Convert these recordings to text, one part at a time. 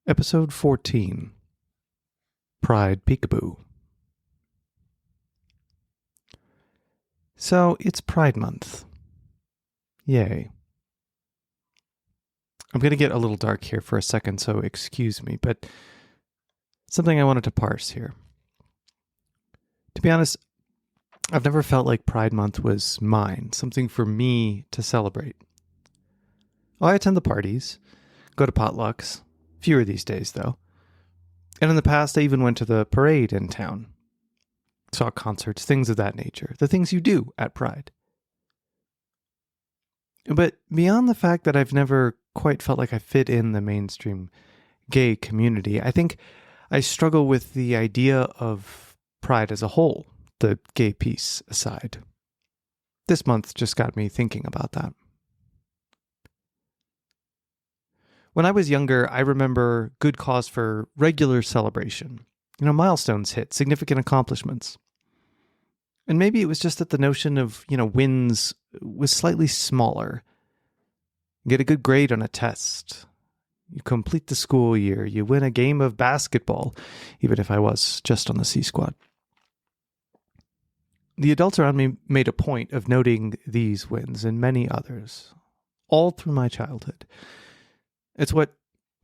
Episode 14, Pride Peekaboo. So, it's Pride Month. Yay. I'm going to get a little dark here for a second, so excuse me, but something I wanted to parse here. To be honest, I've never felt like Pride Month was mine, something for me to celebrate. I attend the parties, go to potlucks, fewer these days though. And in the past, I even went to the parade in town. Saw concerts, things of that nature. The things you do at Pride. But beyond the fact that I've never quite felt like I fit in the mainstream gay community, I think I struggle with the idea of Pride as a whole, the gay piece aside. This month just got me thinking about that. When I was younger, I remember good cause for regular celebration. Milestones hit, significant accomplishments. And maybe it was just that the notion of, wins was slightly smaller. You get a good grade on a test. You complete the school year. You win a game of basketball, even if I was just on the C squad. The adults around me made a point of noting these wins and many others, all through my childhood. It's what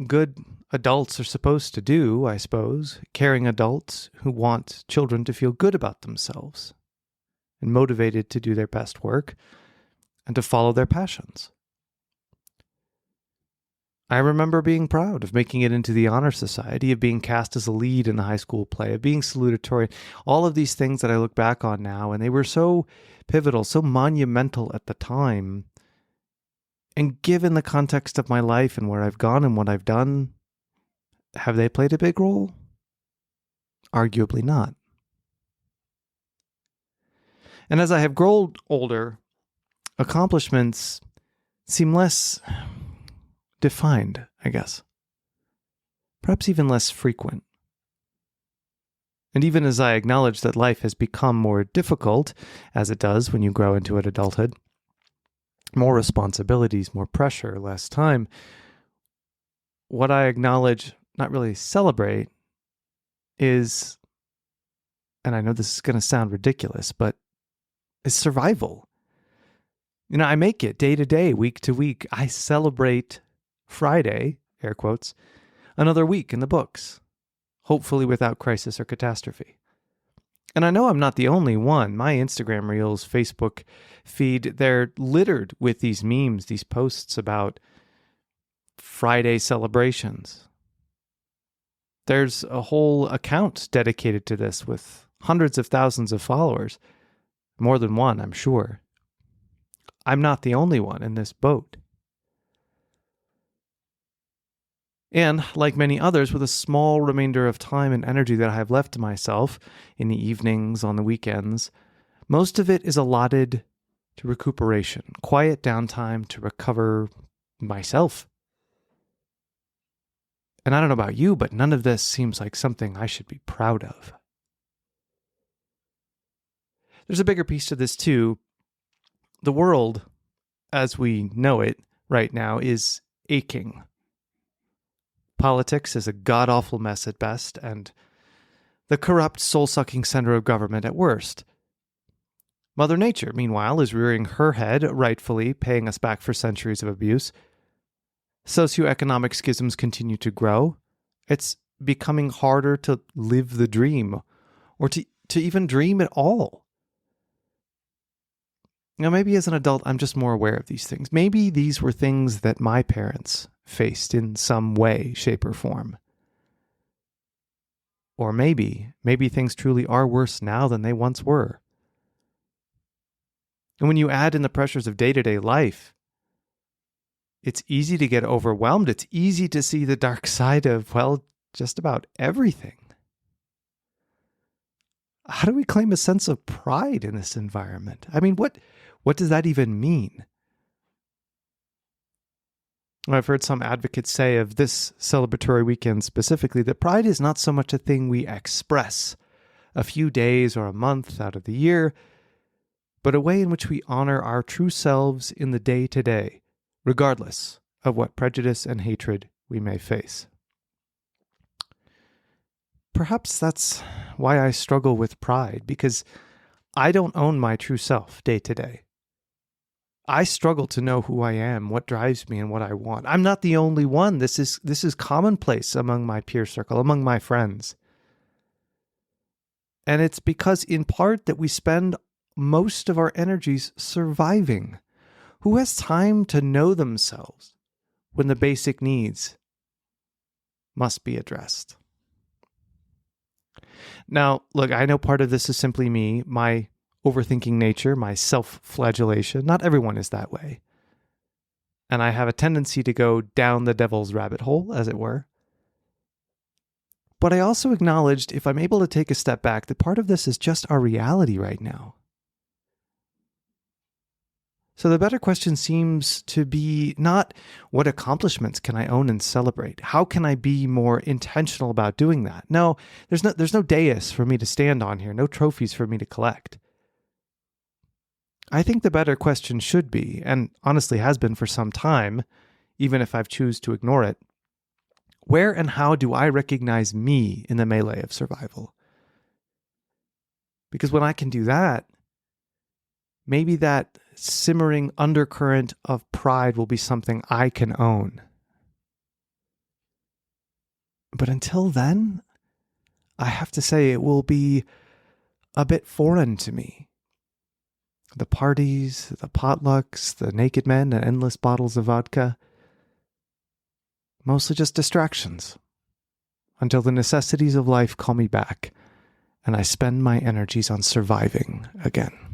good adults are supposed to do, I suppose, caring adults who want children to feel good about themselves and motivated to do their best work and to follow their passions. I remember being proud of making it into the honor society, of being cast as a lead in a high school play, of being salutatorian, all of these things that I look back on now, and they were so pivotal, so monumental at the time. And given the context of my life and where I've gone and what I've done, have they played a big role? Arguably not. And as I have grown older, accomplishments seem less defined, I guess. Perhaps even less frequent. And even as I acknowledge that life has become more difficult, as it does when you grow into adulthood, more responsibilities, more pressure, less time, what I acknowledge, not really celebrate, is, and I know this is going to sound ridiculous, but is survival. I make it day to day, week to week. I celebrate Friday, air quotes, another week in the books, hopefully without crisis or catastrophe. And I know I'm not the only one. My Instagram reels, Facebook feed, they're littered with these memes, these posts about Friday celebrations. There's a whole account dedicated to this with hundreds of thousands of followers. More than one, I'm sure. I'm not the only one in this boat. And, like many others, with a small remainder of time and energy that I have left to myself in the evenings, on the weekends, most of it is allotted to recuperation, quiet downtime to recover myself. And I don't know about you, but none of this seems like something I should be proud of. There's a bigger piece to this too. The world, as we know it right now, is aching. Politics is a god-awful mess at best, and the corrupt, soul-sucking center of government at worst. Mother Nature, meanwhile, is rearing her head, rightfully paying us back for centuries of abuse. Socioeconomic schisms continue to grow. It's becoming harder to live the dream, or to even dream at all. Maybe as an adult, I'm just more aware of these things. Maybe these were things that my parents faced in some way, shape, or form. Or maybe things truly are worse now than they once were. And when you add in the pressures of day-to-day life, it's easy to get overwhelmed. It's easy to see the dark side of, just about everything. How do we claim a sense of pride in this environment? I mean, what does that even mean? I've heard some advocates say of this celebratory weekend specifically that pride is not so much a thing we express a few days or a month out of the year, but a way in which we honor our true selves in the day-to-day, regardless of what prejudice and hatred we may face. perhaps that's why I struggle with pride, because I don't own my true self day to day. I struggle to know who I am, what drives me, and what I want. I'm not the only one. This is commonplace among my peer circle, among my friends. And it's because, in part, that we spend most of our energies surviving. Who has time to know themselves when the basic needs must be addressed? Now, look, I know part of this is simply me, my overthinking nature, my self-flagellation. Not everyone is that way. And I have a tendency to go down the devil's rabbit hole, as it were. But I also acknowledged, if I'm able to take a step back, that part of this is just our reality right now. So the better question seems to be not what accomplishments can I own and celebrate? How can I be more intentional about doing that? No, there's no dais for me to stand on here, no trophies for me to collect. I think the better question should be, and honestly has been for some time, even if I've chosen to ignore it, where and how do I recognize me in the melee of survival? Because when I can do that, maybe that simmering undercurrent of pride will be something I can own. But until then, I have to say it will be a bit foreign to me. The parties, the potlucks, the naked men, and endless bottles of vodka, mostly just distractions, until the necessities of life call me back and I spend my energies on surviving again.